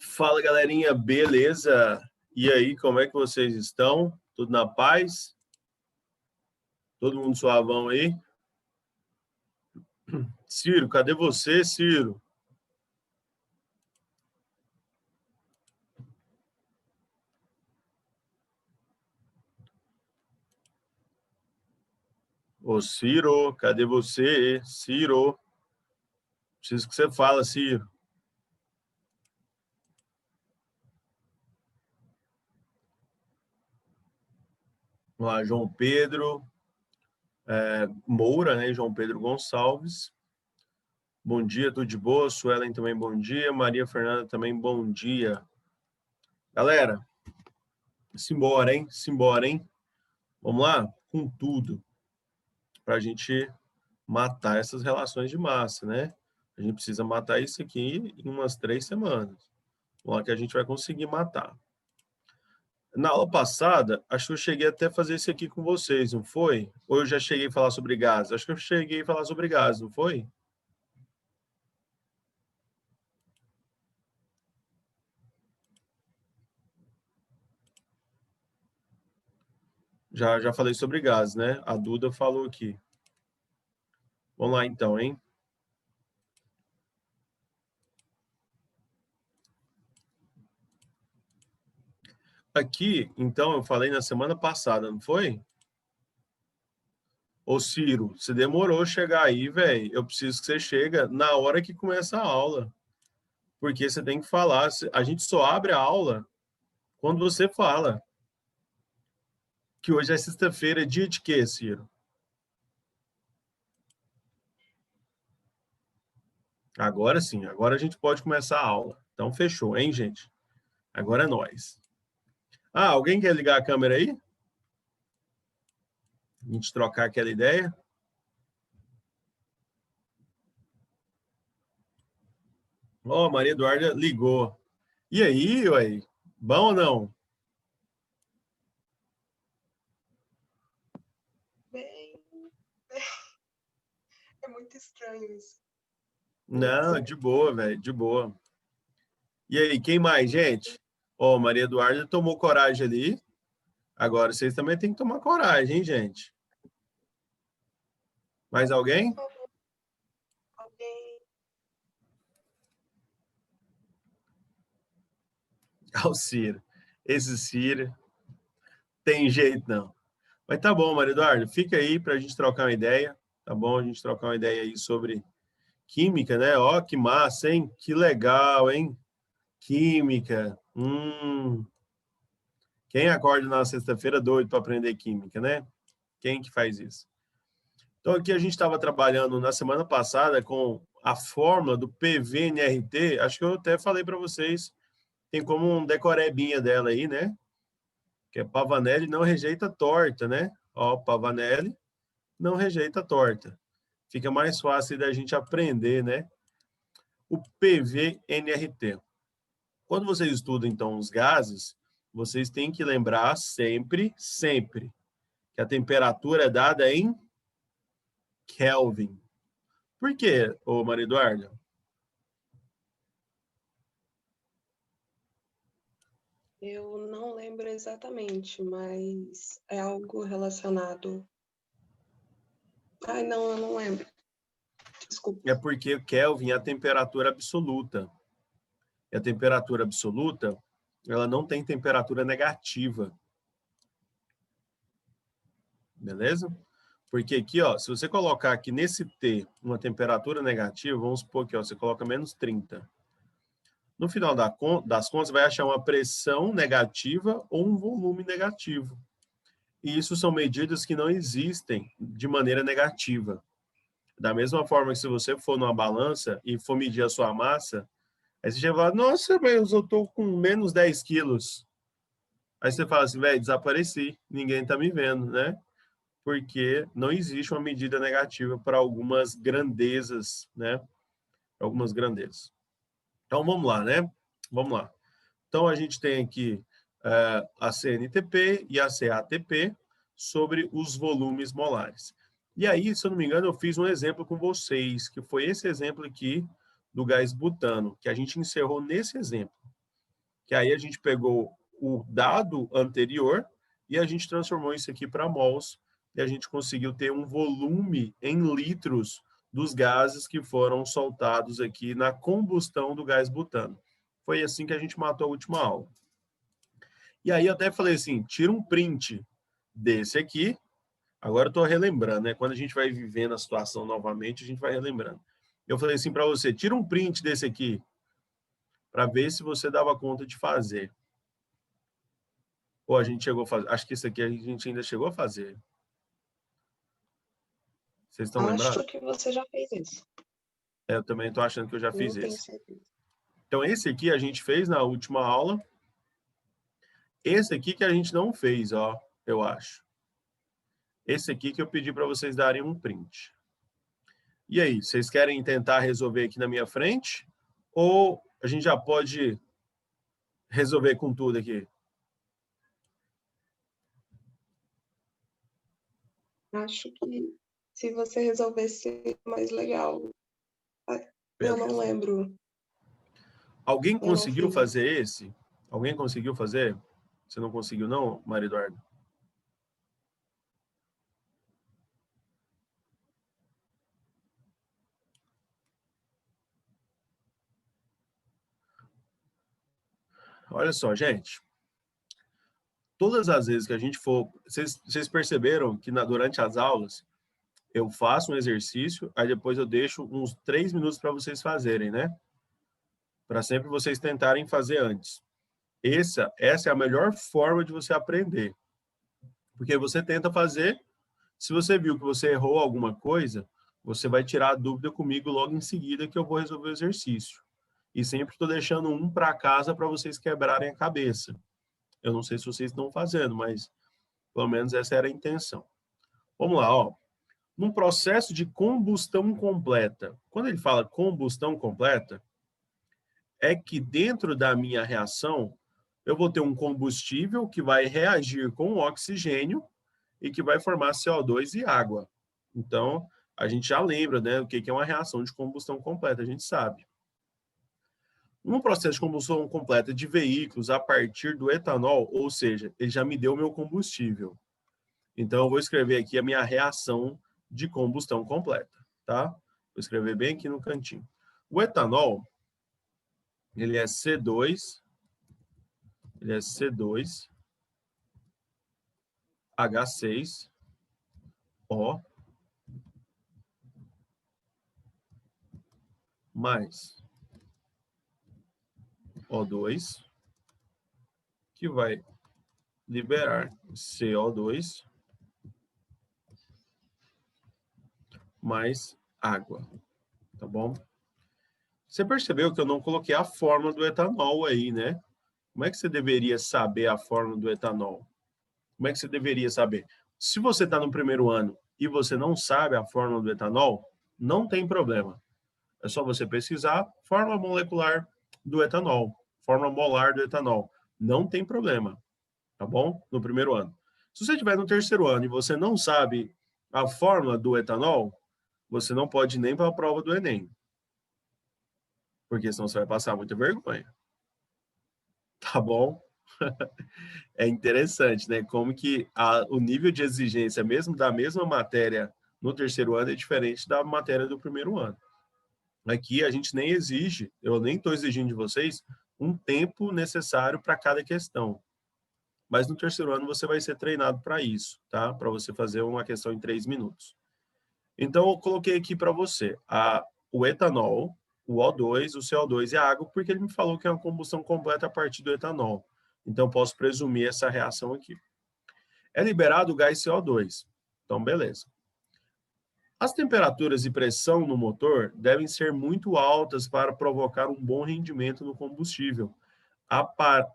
Fala, galerinha, beleza? E aí, como é que vocês estão? Tudo na paz? Todo mundo suavão aí? Ciro, cadê você, Ciro? Ô, Ciro, cadê você? Ciro, preciso que você fala, Ciro. Vamos lá, João Pedro Moura, né? João Pedro Gonçalves. Bom dia, tudo de boa? Suelen também, bom dia. Maria Fernanda também, bom dia. Galera, simbora, hein? Simbora, hein? Vamos lá? Com tudo. Para a gente matar essas relações de massa, né? A gente precisa matar isso aqui em umas 3 semanas. Vamos lá que a gente vai conseguir matar. Na aula passada, acho que eu cheguei até a fazer isso aqui com vocês, não foi? Ou eu já cheguei a falar sobre gás? Acho que eu cheguei a falar sobre gás, não foi? Já falei sobre gás, né? A Duda falou aqui. Vamos lá então, hein? Aqui, então, eu falei na semana passada, não foi? Ô, Ciro, você demorou a chegar aí, velho. Eu preciso que você chega na hora que começa a aula. Porque você tem que falar. A gente só abre a aula quando você fala. Que hoje é sexta-feira, dia de quê, Ciro? Agora sim, agora a gente pode começar a aula. Então, fechou, hein, gente? Agora é nós. Ah, alguém quer ligar a câmera aí? A gente trocar aquela ideia? Ó, Maria Eduarda ligou. E aí, ué? Bom ou não? Bem, é muito estranho isso. Não, de boa, velho, de boa. E aí, quem mais, gente? Ó, Maria Eduarda tomou coragem ali. Agora vocês também têm que tomar coragem, hein, gente? Mais alguém? Por favor, alguém. Ah, o Ciro. Esse Ciro tem jeito, não. Mas tá bom, Maria Eduardo, fica aí para a gente trocar uma ideia, tá bom? A gente trocar uma ideia aí sobre química, né? Ó, que massa, hein? Que legal, hein? Química. Quem acorda na sexta-feira doido para aprender química, né? Quem que faz isso? Então, aqui a gente estava trabalhando na semana passada com a fórmula do PVNRT. Acho que eu até falei para vocês. Tem como um decorebinha dela aí, né? Que é Pavanelli não rejeita torta, né? Ó, Pavanelli não rejeita torta. Fica mais fácil da gente aprender, né? O PVNRT. Quando vocês estudam, então, os gases, vocês têm que lembrar sempre, sempre, que a temperatura é dada em Kelvin. Por quê, ô Maria Eduarda? Eu não lembro exatamente, mas é algo relacionado. Ai, não, eu não lembro. Desculpa. É porque Kelvin é a temperatura absoluta. E a temperatura absoluta, ela não tem temperatura negativa. Beleza? Porque aqui, ó, se você colocar aqui nesse T uma temperatura negativa, vamos supor que ó, você coloca menos 30. No final das contas, vai achar uma pressão negativa ou um volume negativo. E isso são medidas que não existem de maneira negativa. Da mesma forma que se você for numa balança e for medir a sua massa, aí você chega e fala, nossa, mas eu estou com menos 10 quilos. Aí você fala assim, velho, desapareci, ninguém está me vendo, né? Porque não existe uma medida negativa para algumas grandezas, né? Algumas grandezas. Então, vamos lá, né? Vamos lá. Então, a gente tem aqui a CNTP e a CATP sobre os volumes molares. E aí, se eu não me engano, eu fiz um exemplo com vocês, que foi esse exemplo aqui do gás butano, que a gente encerrou nesse exemplo. que aí a gente pegou o dado anterior e a gente transformou isso aqui para mols, e a gente conseguiu ter um volume em litros dos gases que foram soltados aqui na combustão do gás butano. Foi assim que a gente matou a última aula. E aí eu até falei assim, tira um print desse aqui. Agora eu estou relembrando, né? Quando a gente vai vivendo a situação novamente, a gente vai relembrando. Eu falei assim para você, tira um print desse aqui, para ver se você dava conta de fazer. Ou a gente chegou a fazer, acho que isso aqui a gente ainda chegou a fazer. Vocês estão lembrados? Acho que você já fez isso. Eu também estou achando que eu já fiz Não tenho esse. certeza. Então, esse aqui a gente fez na última aula. Esse aqui que a gente não fez, ó, eu acho. Esse aqui que eu pedi para vocês darem um print. E aí, vocês querem tentar resolver aqui na minha frente? Ou a gente já pode resolver com tudo aqui? Acho que se você resolver ser mais legal. Eu não Beleza. lembro. Alguém Eu não conseguiu fiz. fazer esse? Alguém conseguiu fazer? Você não conseguiu não, Maria Eduarda? Olha só, gente. Todas as vezes que a gente for... Vocês perceberam que durante as aulas eu faço um exercício, aí depois eu deixo uns 3 minutos para vocês fazerem, né? Para sempre vocês tentarem fazer antes. Essa é a melhor forma de você aprender. Porque você tenta fazer, se você viu que você errou alguma coisa, você vai tirar a dúvida comigo logo em seguida que eu vou resolver o exercício. E sempre estou deixando um para casa para vocês quebrarem a cabeça. Eu não sei se vocês estão fazendo, mas pelo menos essa era a intenção. Vamos lá, ó. Num processo de combustão completa. Quando ele fala combustão completa, é que dentro da minha reação, eu vou ter um combustível que vai reagir com o oxigênio e que vai formar CO2 e água. Então, a gente já lembra, né, o que é uma reação de combustão completa, a gente sabe. Um processo de combustão completa de veículos a partir do etanol, ou seja, ele já me deu o meu combustível. Então, eu vou escrever aqui a minha reação de combustão completa, tá? Vou escrever bem aqui no cantinho. O etanol, ele é C2, H6O mais O2, que vai liberar CO2 mais água, tá bom? Você percebeu que eu não coloquei a fórmula do etanol aí, né? Como é que você deveria saber a fórmula do etanol? Como é que você deveria saber? Se você está no primeiro ano e você não sabe a fórmula do etanol, não tem problema. É só você pesquisar fórmula molecular do etanol, fórmula molar do etanol. Não tem problema, tá bom? No primeiro ano. Se você estiver no terceiro ano e você não sabe a fórmula do etanol, você não pode ir nem para a prova do Enem. Porque senão você vai passar muita vergonha. Tá bom? É interessante, né? Como que o nível de exigência, mesmo da mesma matéria no terceiro ano, é diferente da matéria do primeiro ano. Aqui a gente nem exige, eu nem estou exigindo de vocês, um tempo necessário para cada questão. Mas no terceiro ano você vai ser treinado para isso, tá? Para você fazer uma questão em 3 minutos. Então, eu coloquei aqui para você o etanol, o O2, o CO2 e a água, porque ele me falou que é uma combustão completa a partir do etanol. Então, posso presumir essa reação aqui. É liberado o gás CO2. Então, beleza. As temperaturas e pressão no motor devem ser muito altas para provocar um bom rendimento no combustível,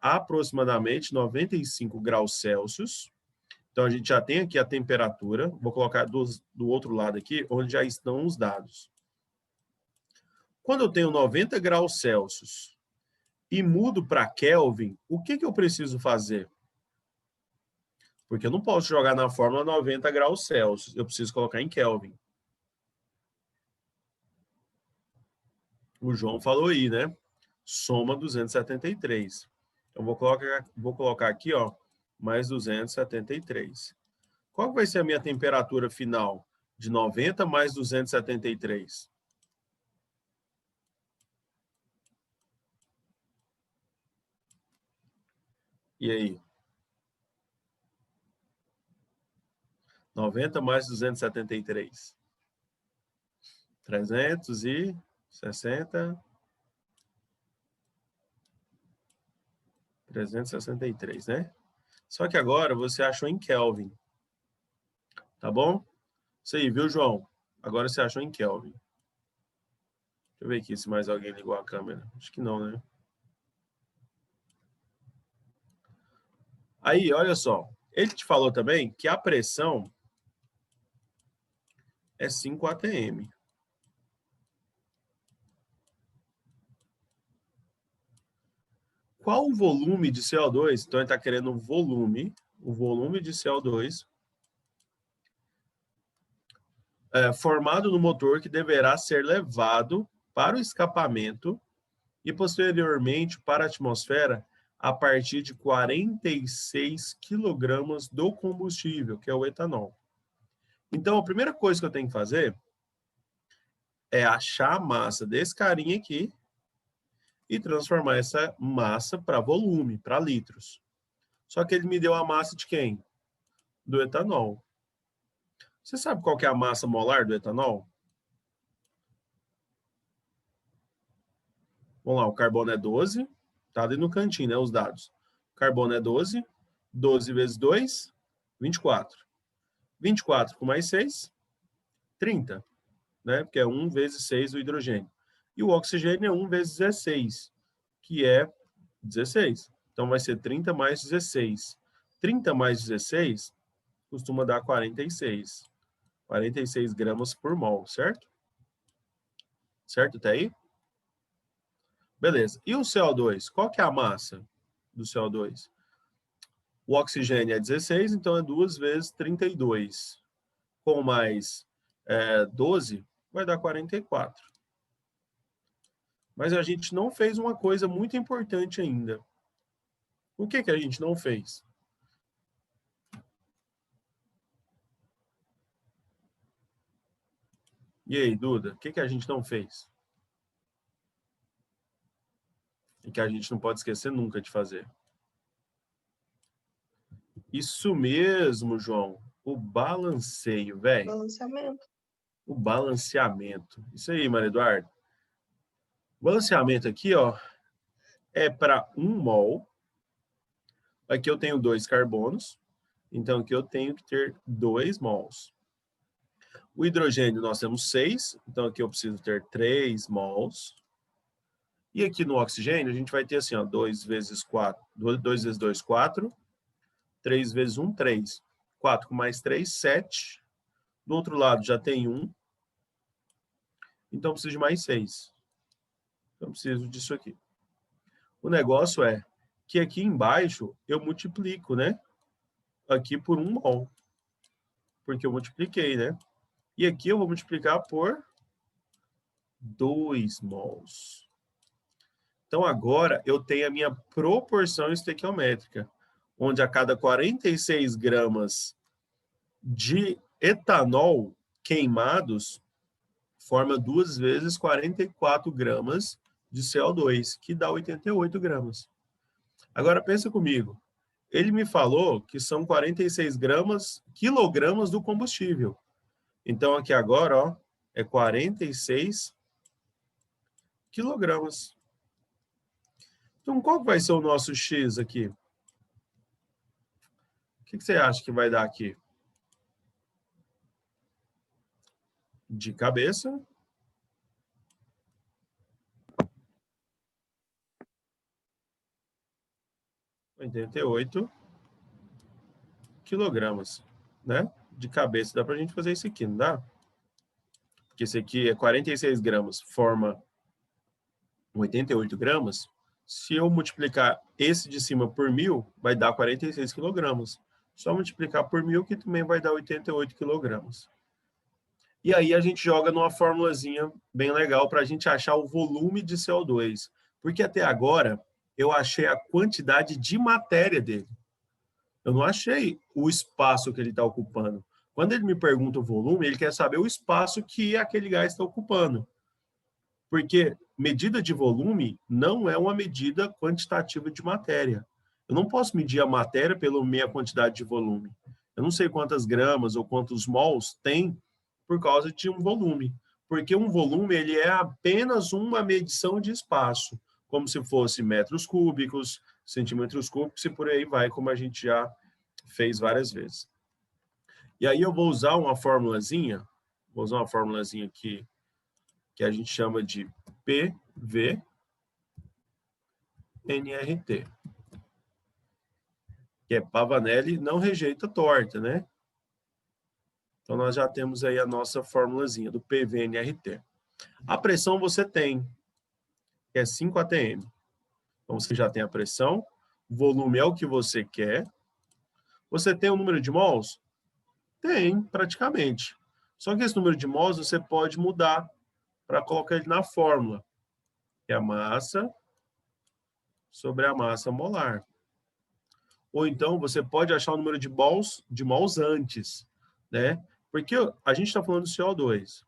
aproximadamente 95 graus Celsius. Então, a gente já tem aqui a temperatura. Vou colocar do outro lado aqui, onde já estão os dados. Quando eu tenho 90 graus Celsius e mudo para Kelvin, o que eu preciso fazer? Porque eu não posso jogar na fórmula 90 graus Celsius. Eu preciso colocar em Kelvin. O João falou aí, né? Soma 273. Então, vou colocar aqui, ó, mais 273. Qual vai ser a minha temperatura final? De 90 mais 273. E aí? 90 mais 273. 360. 363, né? Só que agora você achou em Kelvin. Tá bom? Isso aí, viu, João? Agora você achou em Kelvin. Deixa eu ver aqui se mais alguém ligou a câmera. Acho que não, né? Aí, olha só. Ele te falou também que a pressão é 5 atm. Qual o volume de CO2? Então, ele está querendo o volume de CO2 formado no motor que deverá ser levado para o escapamento e, posteriormente, para a atmosfera a partir de 46 quilogramas do combustível, que é o etanol. Então, a primeira coisa que eu tenho que fazer é achar a massa desse carinha aqui e transformar essa massa para volume, para litros. Só que ele me deu a massa de quem? Do etanol. Você sabe qual que é a massa molar do etanol? Vamos lá, o carbono é 12, tá ali no cantinho, né, os dados. O carbono é 12, 12 vezes 2, 24. 24 com mais 6, 30, né? Porque é 1 vezes 6 o hidrogênio. E o oxigênio é 1 vezes 16, que é 16. Então vai ser 30 mais 16. 30 mais 16 costuma dar 46. 46 gramas por mol, certo? Certo até aí? Beleza. E o CO2? Qual que é a massa do CO2? O oxigênio é 16, então é 2 vezes 32. Com mais 12, vai dar 44. Mas a gente não fez uma coisa muito importante ainda. O que que a gente não fez? E aí, Duda, o que que a gente não fez? E que a gente não pode esquecer nunca de fazer. Isso mesmo, João. O balanceio, velho. Balanceamento. O balanceamento. Isso aí, Maria Eduardo. O balanceamento aqui, ó, é para 1 mol. Aqui eu tenho 2 carbonos. Então, aqui eu tenho que ter 2 mols. O hidrogênio nós temos 6. Então, aqui eu preciso ter 3 mols. E aqui no oxigênio, a gente vai ter assim, ó, 2 vezes 4. 2 vezes 2, 4. 3 vezes 1, 3. 4 com mais 3, 7. Do outro lado já tem 1. Então, preciso de mais 6. Então, preciso disso aqui. O negócio é que aqui embaixo eu multiplico, né? Aqui por 1 mol. Porque eu multipliquei, né? E aqui eu vou multiplicar por 2 mols. Então, agora eu tenho a minha proporção estequiométrica, onde a cada 46 gramas de etanol queimados, forma 2 vezes 44 gramas de CO2, que dá 88 gramas. Agora, pensa comigo. Ele me falou que são 46 quilogramas do combustível. Então, aqui agora, ó, é 46 quilogramas. Então, qual vai ser o nosso X aqui? O que você acha que vai dar aqui? De cabeça. ...88 quilogramas, né? De cabeça. Dá pra gente fazer isso aqui, não dá? Porque esse aqui é 46 gramas, forma 88 gramas. Se eu multiplicar esse de cima por 1.000, vai dar 46 quilogramas. Só multiplicar por 1.000 que também vai dar 88 quilogramas. E aí a gente joga numa formulazinha bem legal para a gente achar o volume de CO2. Porque até agora eu achei a quantidade de matéria dele. Eu não achei o espaço que ele está ocupando. Quando ele me pergunta o volume, ele quer saber o espaço que aquele gás está ocupando. Porque medida de volume não é uma medida quantitativa de matéria. Eu não posso medir a matéria pela minha quantidade de volume. Eu não sei quantas gramas ou quantos mols tem por causa de um volume. Porque um volume ele é apenas uma medição de espaço, como se fosse metros cúbicos, centímetros cúbicos e por aí vai, como a gente já fez várias vezes. E aí eu vou usar uma formulazinha, aqui, que a gente chama de PV NRT, que é Pavanelli não rejeita torta, né? Então, nós já temos aí a nossa formulazinha do PVNRT. A pressão você tem, que é 5 atm. Então, você já tem a pressão, o volume é o que você quer. Você tem o número de mols? Tem, praticamente. Só que esse número de mols você pode mudar para colocar ele na fórmula, que é a massa sobre a massa molar. Ou então, você pode achar o número de mols antes, né? Porque a gente está falando do CO2.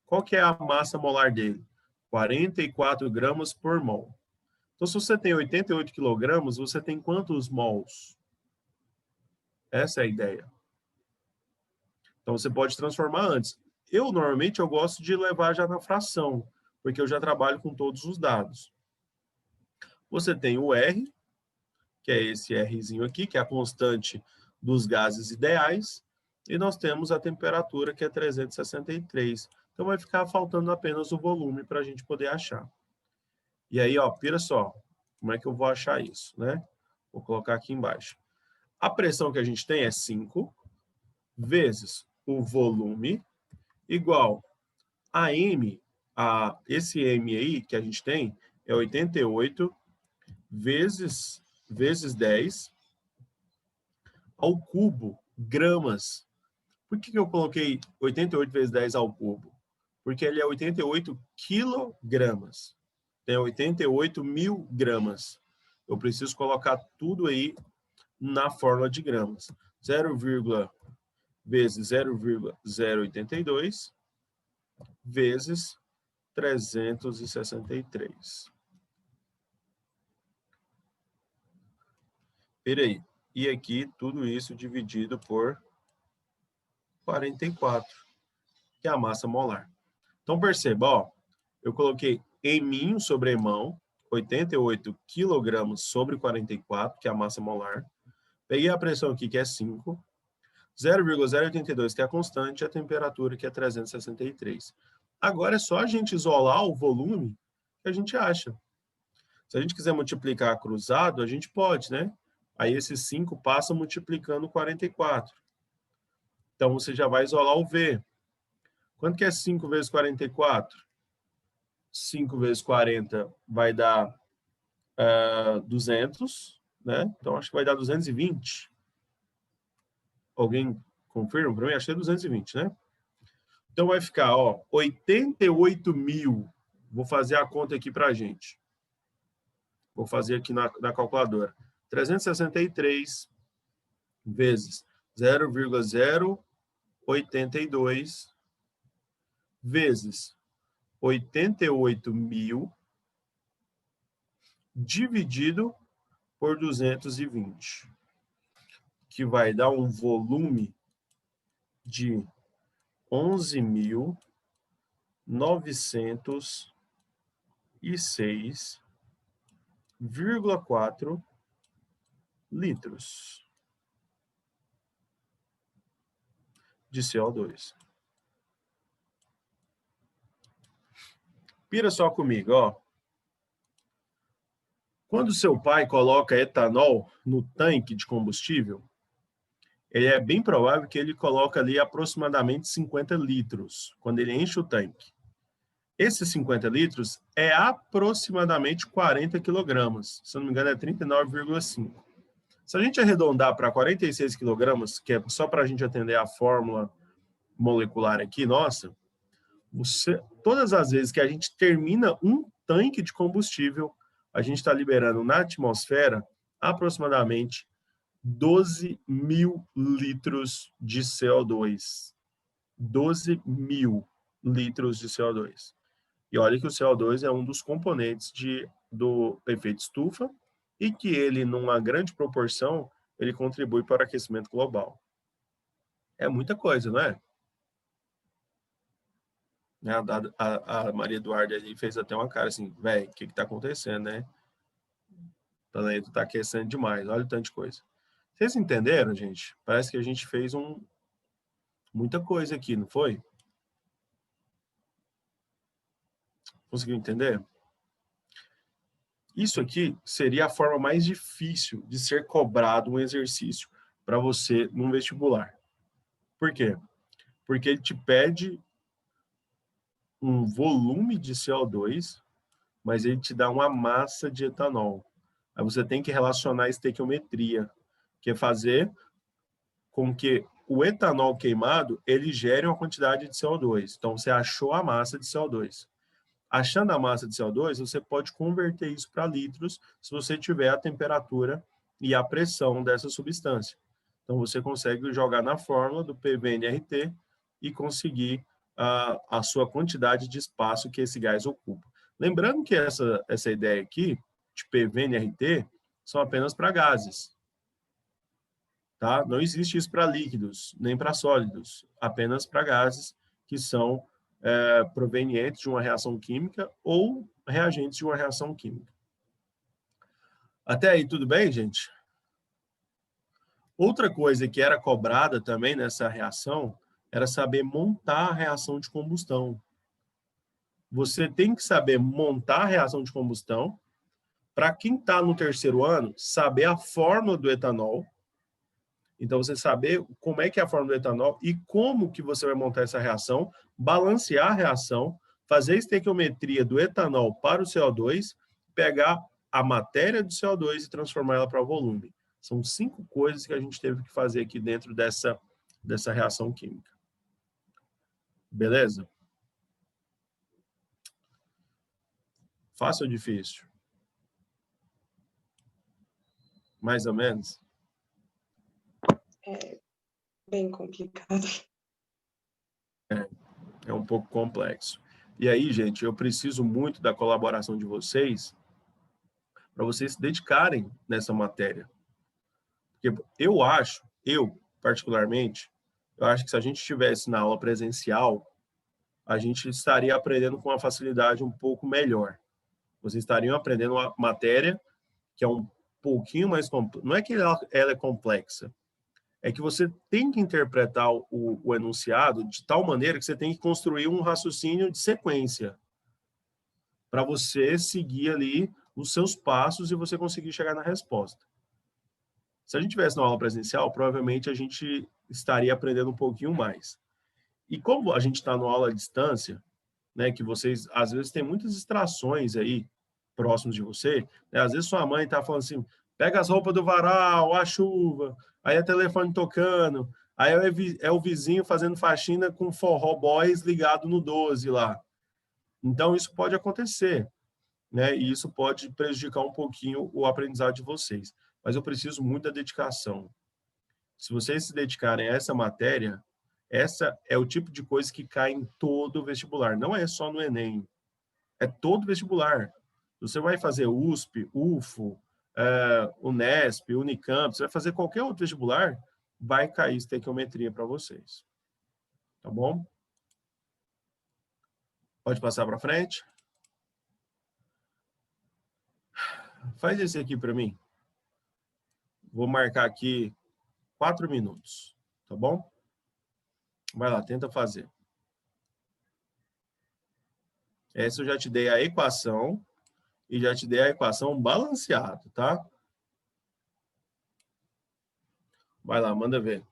Qual que é a massa molar dele? 44 gramas por mol. Então, se você tem 88 quilogramas, você tem quantos mols? Essa é a ideia. Então, você pode transformar antes. Normalmente, eu gosto de levar já na fração, porque eu já trabalho com todos os dados. Você tem o R, que é esse Rzinho aqui, que é a constante dos gases ideais, e nós temos a temperatura, que é 363. Então, vai ficar faltando apenas o volume para a gente poder achar. E aí, ó, pira só, como é que eu vou achar isso, né? Vou colocar aqui embaixo. A pressão que a gente tem é 5 vezes o volume igual a M, esse M aí que a gente tem é 88 vezes 10 ao cubo gramas. Por que eu coloquei 88 vezes 10 ao cubo? Porque ele é 88 quilogramas. Tem 88 mil gramas. Eu preciso colocar tudo aí na fórmula de gramas. 0, vezes 0,082 vezes 363. Peraí. E aqui, tudo isso dividido por 44, que é a massa molar. Então, perceba, ó, eu coloquei eminho sobre emão, 88 quilogramas sobre 44, que é a massa molar. Peguei a pressão aqui, que é 5. 0,082, que é a constante, e a temperatura, que é 363. Agora é só a gente isolar o volume que a gente acha. Se a gente quiser multiplicar cruzado, a gente pode, né? Aí esses 5 passam multiplicando 44. Então, você já vai isolar o V. Quanto que é 5 vezes 44? 5 vezes 40 vai dar 200, né? Então, acho que vai dar 220. Alguém confirma para mim? Acho que é 220, né? Então, vai ficar, ó, 88 mil. Vou fazer a conta aqui para a gente. Vou fazer aqui na calculadora. 363 vezes 0,082 vezes 88 mil dividido por 220, que vai dar um volume de 11.906,4 litros de CO2. Pira só comigo, ó. Quando seu pai coloca etanol no tanque de combustível, é bem provável que ele coloque ali aproximadamente 50 litros, quando ele enche o tanque. Esses 50 litros é aproximadamente 40 quilogramas. Se eu não me engano, é 39,5. Se a gente arredondar para 46 quilogramas, que é só para a gente atender a fórmula molecular aqui, nossa, todas as vezes que a gente termina um tanque de combustível, a gente está liberando na atmosfera aproximadamente 12 mil litros de CO2. 12 mil litros de CO2. E olha que o CO2 é um dos componentes do efeito estufa e que ele, numa grande proporção, ele contribui para o aquecimento global. É muita coisa, não é? A Maria Eduarda ali fez até uma cara assim, velho, o que está acontecendo, né? O planeta está aquecendo demais, olha o tanto de coisa. Vocês entenderam, gente? Parece que a gente fez muita coisa aqui, não foi? Conseguiu entender? Isso aqui seria a forma mais difícil de ser cobrado um exercício para você num vestibular. Por quê? Porque ele te pede um volume de CO2, mas ele te dá uma massa de etanol. Aí você tem que relacionar a estequiometria, que é fazer com que o etanol queimado ele gere uma quantidade de CO2. Então, você achou a massa de CO2. Achando a massa de CO2, você pode converter isso para litros se você tiver a temperatura e a pressão dessa substância. Então, você consegue jogar na fórmula do PVNRT e conseguir a sua quantidade de espaço que esse gás ocupa. Lembrando que essa ideia aqui, de PVNRT, são apenas para gases. Tá? Não existe isso para líquidos, nem para sólidos, apenas para gases que são provenientes de uma reação química ou reagentes de uma reação química. Até aí, tudo bem, gente? Outra coisa que era cobrada também nessa reação era saber montar a reação de combustão. Você tem que saber montar a reação de combustão para quem está no terceiro ano, saber a fórmula do etanol. Então, você saber como é que é a fórmula do etanol e como que você vai montar essa reação, balancear a reação, fazer a estequiometria do etanol para o CO2, pegar a matéria do CO2 e transformar ela para volume. São 5 coisas que a gente teve que fazer aqui dentro dessa reação química. Beleza? Fácil ou difícil? Mais ou menos? É bem complicado. É um pouco complexo. E aí, gente, eu preciso muito da colaboração de vocês para vocês se dedicarem nessa matéria. Porque eu particularmente, eu acho que se a gente estivesse na aula presencial, a gente estaria aprendendo com uma facilidade um pouco melhor. Vocês estariam aprendendo uma matéria que é um pouquinho mais complexa. Não é que ela é complexa, é que você tem que interpretar o enunciado de tal maneira que você tem que construir um raciocínio de sequência para você seguir ali os seus passos e você conseguir chegar na resposta. Se a gente tivesse na aula presencial, provavelmente a gente estaria aprendendo um pouquinho mais. E como a gente está na aula à distância, né, que vocês às vezes têm muitas distrações aí próximos de você, né? Às vezes sua mãe está falando assim, pega as roupas do varal, a chuva, aí é telefone tocando, aí é o vizinho fazendo faxina com forró boys ligado no 12 lá. Então isso pode acontecer, né? E isso pode prejudicar um pouquinho o aprendizado de vocês. Mas eu preciso muito da dedicação. Se vocês se dedicarem a essa matéria, essa é o tipo de coisa que cai em todo o vestibular. Não é só no Enem, é todo vestibular. Você vai fazer USP, UFO, Unesp, Unicamp, você vai fazer qualquer outro vestibular, vai cair estequiometria para vocês. Tá bom? Pode passar para frente. Faz esse aqui para mim. Vou marcar aqui 4 minutos, tá bom? Vai lá, tenta fazer. Essa eu já te dei a equação e já te dei a equação balanceada, tá? Vai lá, manda ver.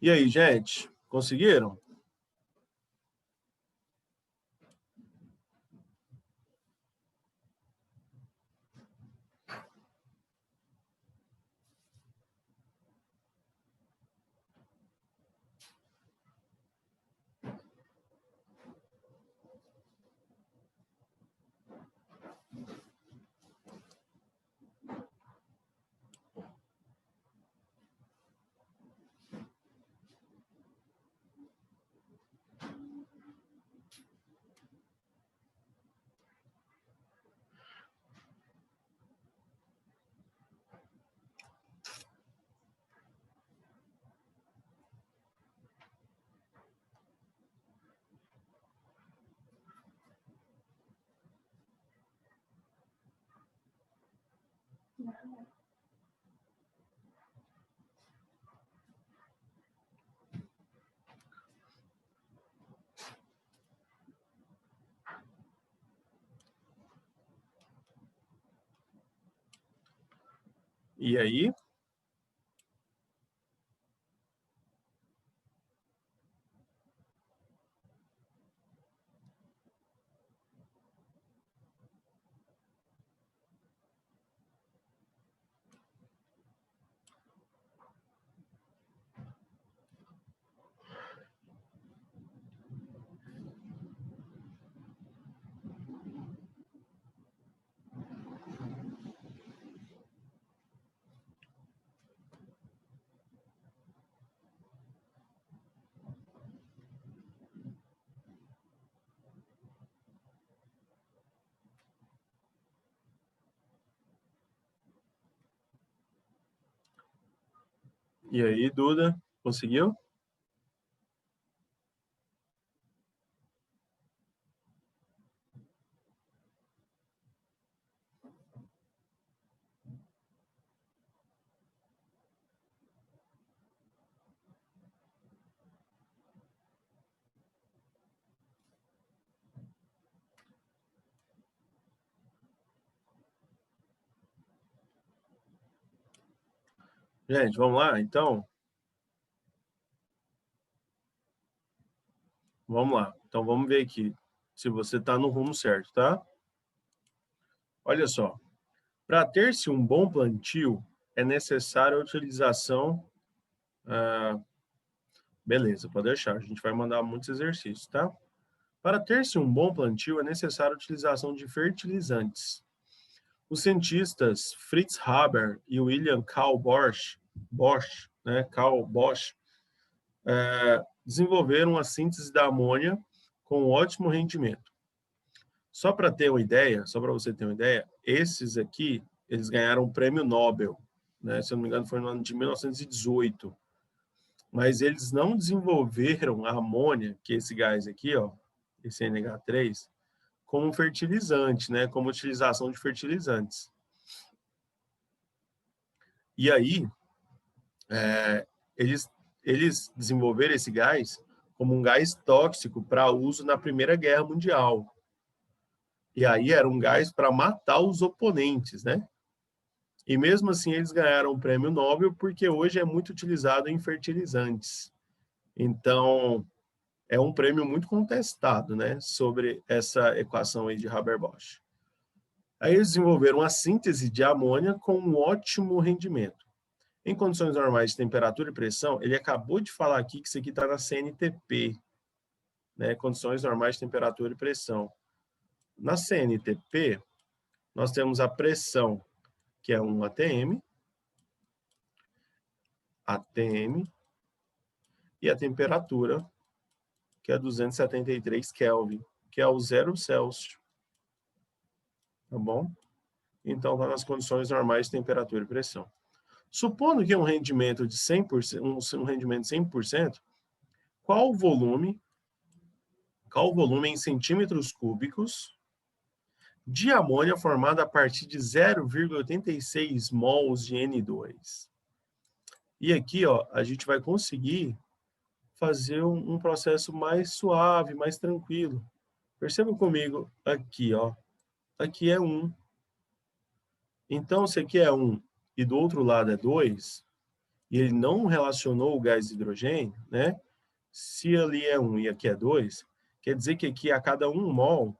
E aí, gente, conseguiram? E aí? E aí, Duda, conseguiu? Gente, vamos lá, então? Vamos lá. Então, vamos ver aqui se você está no rumo certo, tá? Olha só. Para ter-se um bom plantio, é necessária a utilização... beleza, pode deixar. A gente vai mandar muitos exercícios, tá? Para ter-se um bom plantio, é necessária a utilização de fertilizantes. Os cientistas Fritz Haber e William Carl Bosch, né, Carl Bosch, desenvolveram a síntese da amônia com ótimo rendimento. Só para ter uma ideia, só para você ter uma ideia, esses aqui, eles ganharam o prêmio Nobel, né? Se eu não me engano, foi no ano de 1918. Mas eles não desenvolveram a amônia, que é esse gás aqui, ó, esse NH3, como fertilizante, né? Como utilização de fertilizantes. E aí, eles desenvolveram esse gás como um gás tóxico para uso na Primeira Guerra Mundial. E aí era um gás para matar os oponentes, né? E mesmo assim eles ganharam o prêmio Nobel porque hoje é muito utilizado em fertilizantes. Então, é um prêmio muito contestado, né, sobre essa equação aí de Haber-Bosch. Aí eles desenvolveram a síntese de amônia com um ótimo rendimento. Em condições normais de temperatura e pressão, ele acabou de falar aqui que isso aqui está na CNTP, né, condições normais de temperatura e pressão. Na CNTP, nós temos a pressão, que é 1 atm, e a temperatura, que é 273 Kelvin, que é o 0 Celsius. Tá bom? Então, está nas condições normais de temperatura e pressão. Supondo que um rendimento de 100%, um rendimento de 100%, qual o volume em centímetros cúbicos de amônia formada a partir de 0,86 mols de N2? E aqui, ó, a gente vai conseguir fazer um processo mais suave, mais tranquilo. Perceba comigo aqui, ó. Aqui é 1. Então, se aqui é 1 e do outro lado é 2, e ele não relacionou o gás hidrogênio, né? Se ali é 1 e aqui é 2, quer dizer que aqui a cada 1 mol,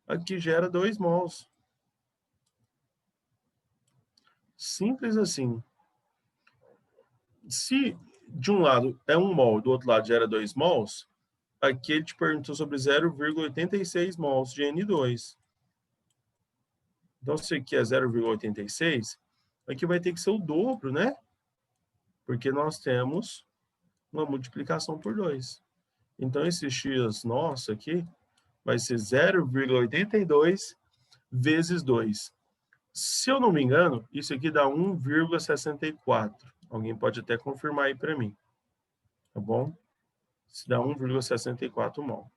aqui gera 2 mols. Simples assim. Se de um lado é 1 mol, do outro lado gera 2 mols, aqui ele te perguntou sobre 0,86 mols de N2. Então, se aqui é 0,86, aqui vai ter que ser o dobro, né? Porque nós temos uma multiplicação por 2. Então, esse x nosso aqui vai ser 0,82 vezes 2. Se eu não me engano, isso aqui dá 1,64. Alguém pode até confirmar aí para mim. Tá bom? Isso dá 1,64 mol.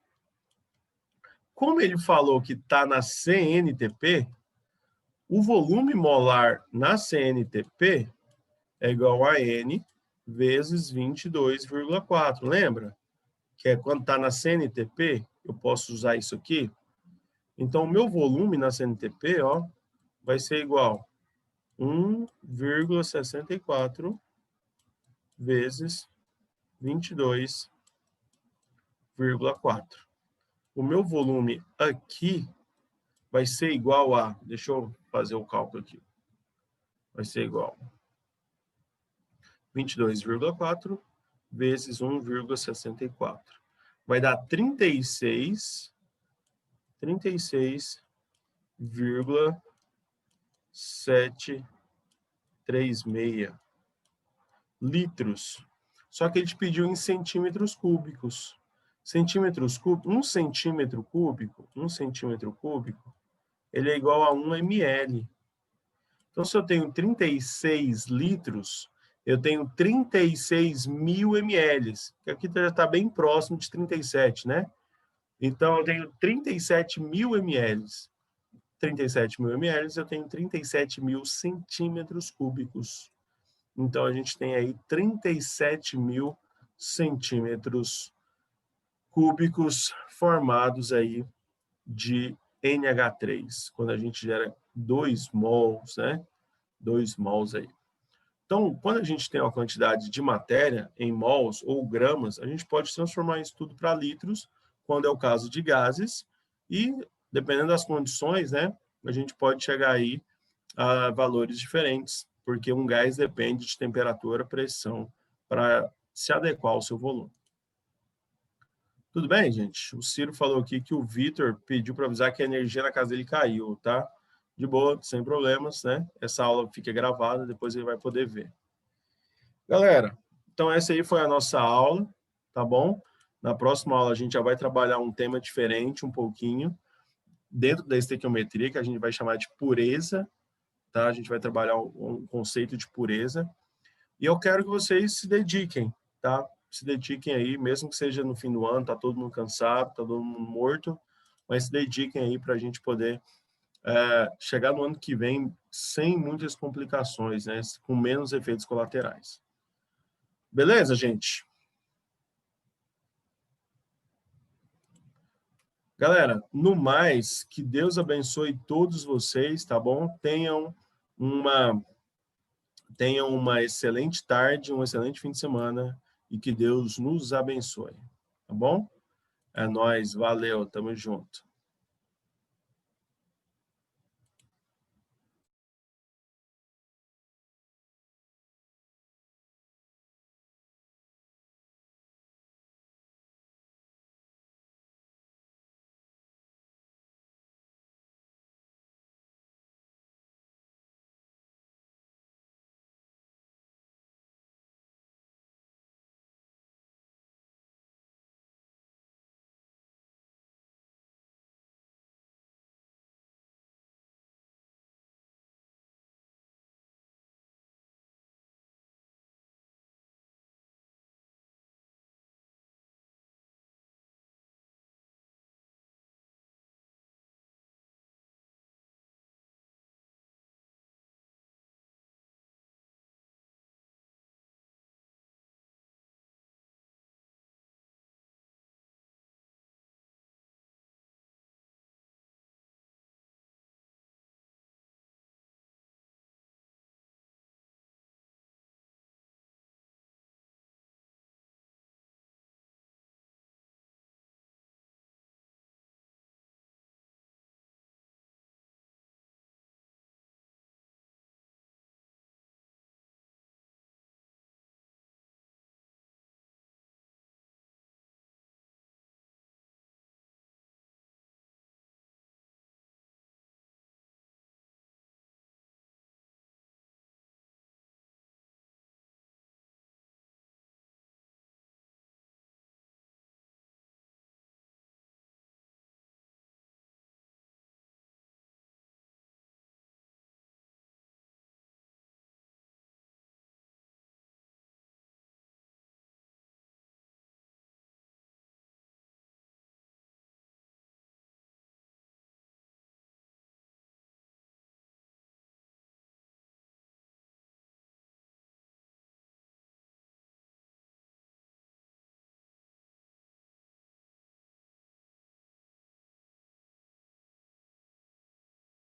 Como ele falou que está na CNTP, o volume molar na CNTP é igual a N vezes 22,4. Lembra? Que é quando está na CNTP, eu posso usar isso aqui. Então, o meu volume na CNTP, ó, vai ser igual a 1,64 vezes 22,4. O meu volume aqui vai ser igual a... Deixa eu fazer o cálculo aqui. Vai ser igual a 22,4 vezes 1,64. Vai dar 36,736 litros. Só que ele te pediu em centímetros cúbicos. Centímetros cúbicos, um centímetro cúbico, ele é igual a 1 ml. Então, se eu tenho 36 litros, eu tenho 36 mil ml, que aqui já está bem próximo de 37, né? Então, eu tenho 37 mil ml. 37 mil ml, eu tenho 37 mil centímetros cúbicos. Então, a gente tem aí 37 mil centímetros cúbicos formados aí de NH3, quando a gente gera 2 mols, né? 2 mols aí. Então, quando a gente tem uma quantidade de matéria em mols ou gramas, a gente pode transformar isso tudo para litros, quando é o caso de gases, e, dependendo das condições, né, a gente pode chegar aí a valores diferentes, porque um gás depende de temperatura, pressão, para se adequar ao seu volume. Tudo bem, gente? O Ciro falou aqui que o Vitor pediu para avisar que a energia na casa dele caiu, tá? De boa, sem problemas, né? Essa aula fica gravada, depois ele vai poder ver. Galera, então essa aí foi a nossa aula, tá bom? Na próxima aula a gente já vai trabalhar um tema diferente um pouquinho, dentro da estequiometria, que a gente vai chamar de pureza, tá? A gente vai trabalhar um conceito de pureza. E eu quero que vocês se dediquem, tá? Se dediquem aí, mesmo que seja no fim do ano, tá todo mundo cansado, tá todo mundo morto, mas se dediquem aí para a gente poder chegar no ano que vem sem muitas complicações, né? Com menos efeitos colaterais. Beleza, gente? Galera, no mais, que Deus abençoe todos vocês, tá bom? Tenham uma excelente tarde, um excelente fim de semana e que Deus nos abençoe, tá bom? É nóis, valeu, tamo junto.